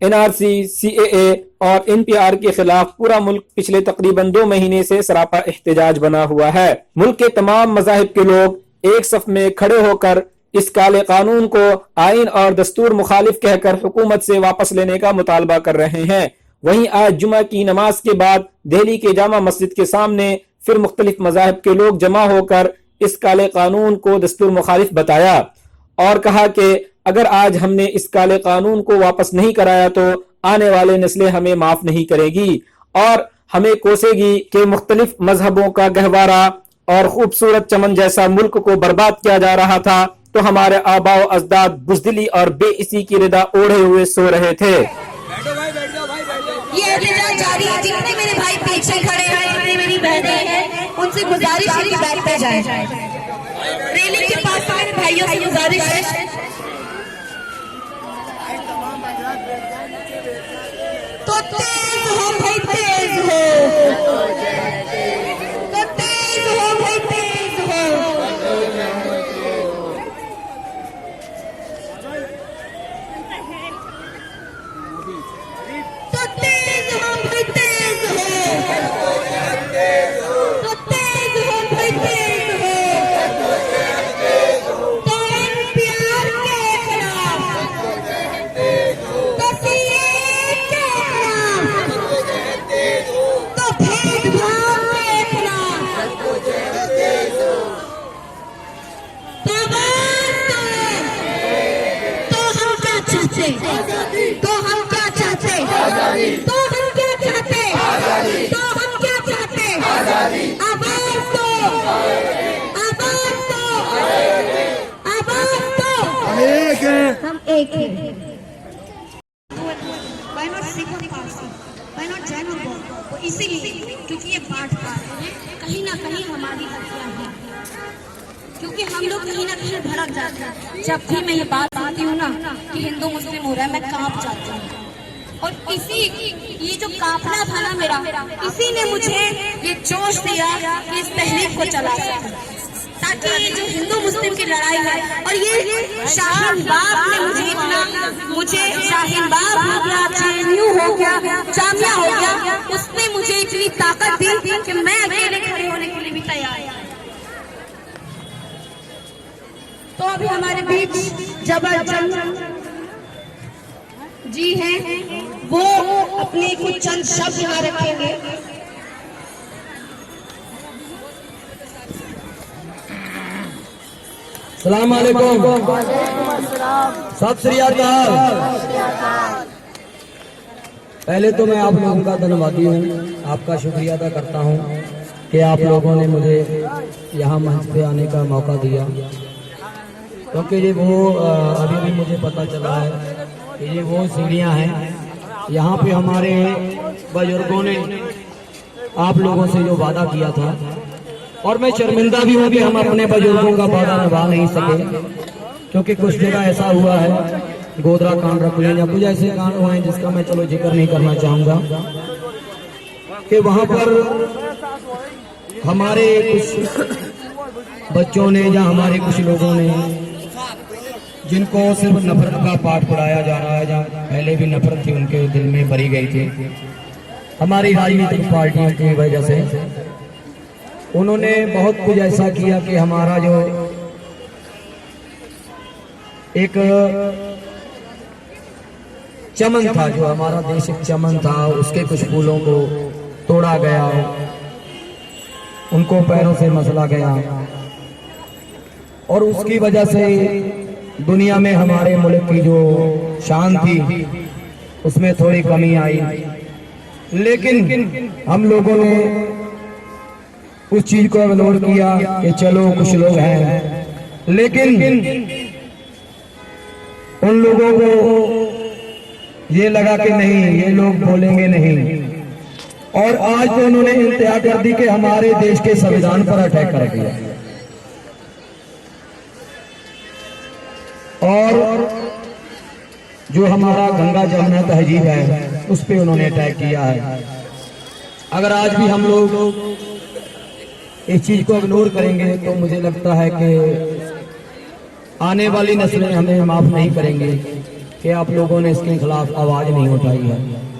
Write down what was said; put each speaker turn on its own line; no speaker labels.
NRC, CAA और NPR के खिलाफ पूरा मुल्क पिछले तकरीबन 2 महीने से सरापा एहतजाज बना हुआ है। मुल्क के तमाम मज़ाहिब के लोग एक सफ में खड़े होकर इस काले कानून को आइन और दस्तूर मुखालिफ कहकर हुकूमत से वापस लेने का मुतालबा कर रहे हैं। वहीं आज जुमा की नमाज के बाद दिल्ली के जामा मस्जिद के सामने फिर मुख्तलिफ मज़ाहिब के लोग जमा होकर इस काले कानून को दस्तूर मुखालिफ बताया और कहा कि अगर आज हमने इस काले कानून को वापस नहीं कराया तो आने वाले नस्लें हमें माफ नहीं करेगी और हमें कोसेगी कि मुख्तलिफ मजहबों का गहवारा और खूबसूरत चमन जैसा मुल्क को बर्बाद किया जा रहा था, तो हमारे आबा व अजदाद बुज़दिली और बेइसी की रिदा ओढ़े हुए सो रहे थे।
ये एहतजाज जारी है। जितने मेरे भाई पीछे खड़े हैं, जितने मेरी बहनें हैं, उनसे गुजारिश है कि बैठते जाएं। रेलिंग के पास मेरे भाइयों से गुजारिश है। तो तेज हो भाई, तेज हो, तो तेज हो भाई, तेज हो। तो तेज हो भाई, तेज हो, तो तेज हो भाई, तेज हो। तो NPR के खिलाफ, तो CAA के खिलाफ, तो भेदभाव के खिलाफ, तो आवाज दो। तो हम क्या चाहते, तो हम क्या चाहते, तो हम क्या चाहते, तो हम क्या चाहते, आवाज दो, आवाज दो, आवाज दो। हम एक हैं। Why not Sikh और Parsi? Why not Jain और Baudd? वो इसीलिए क्योंकि ये बांट पाते हैं, कहीं ना कहीं हमारी गलतियां हैं, क्योंकि हम लोग कहीं ना कहीं भड़क जाते हैं। जब भी मैं ये बात सुनती हूँ ना कि हिंदू मुस्लिम हो रहा है, मैं कांप जाती हूँ। और ये जो कांपना था ना मेरा, इसी ने मुझे ये जोश दिया कि इस तहरीक को चला सके, ताकि ये जो हिंदू मुस्लिम की लड़ाई है, और ये शाहीन बाग ने मुझे शाहीन बाग हो गया, JNU हो गया, जामिया हो गया, उसने मुझे इतनी ताकत दी कि मैं अकेले खड़े होने के लिए भी तैयार हूँ। तो अभी हमारे बीच जबरदस्त जी हैं, वो अपने कुछ चंद शब्द यहाँ रखेंगे।
सलाम अलैकुम, सत श्री अकाल। पहले तो मैं आप लोगों का धन्यवादी हूँ, आपका शुक्रिया अदा करता हूँ कि आप लोगों ने मुझे यहाँ मंच पे आने का मौका दिया, क्योंकि ये वो अभी भी मुझे पता चला है कि ये वो सीढ़ियाँ हैं, यहाँ पे हमारे बुजुर्गों ने आप लोगों से जो वादा किया था, और मैं शर्मिंदा भी हूँ कि हम अपने बुजुर्गों का वादा निभा नहीं सके, क्योंकि कुछ जगह ऐसा हुआ है, गोदरा कांड रख लें या कुछ ऐसे कांड हुए हैं जिसका मैं चलो जिक्र नहीं करना चाहूँगा, कि वहाँ पर हमारे कुछ बच्चों ने या हमारे कुछ लोगों ने, जिनको सिर्फ नफरत का पाठ पढ़ाया जा रहा है, जहाँ पहले भी नफरत थी उनके दिल में भरी गई थी हमारी राजनीतिक पार्टियों की वजह से, उन्होंने बहुत कुछ ऐसा किया कि हमारा जो एक चमन था, जो हमारा देश एक चमन था, उसके कुछ फूलों को तोड़ा गया, उनको पैरों से मसला गया, और उसकी वजह से दुनिया में हमारे मुल्क की जो शान थी उसमें थोड़ी कमी आई। लेकिन हम लोगों ने उस चीज को इग्नोर किया कि चलो कुछ लोग हैं, लेकिन उन लोगों को ये लगा कि नहीं, ये लोग बोलेंगे नहीं, और आज तो उन्होंने इंतहा कर दी कि हमारे देश के संविधान पर अटैक कर दिया, और जो हमारा गंगा जमुना तहजीब है उस पे उन्होंने अटैक किया है। अगर आज भी हम लोग इस चीज को इग्नोर करेंगे तो मुझे लगता है कि आने वाली नस्लें हमें माफ नहीं करेंगे, कि आप लोगों ने इसके खिलाफ आवाज़ नहीं उठाई है।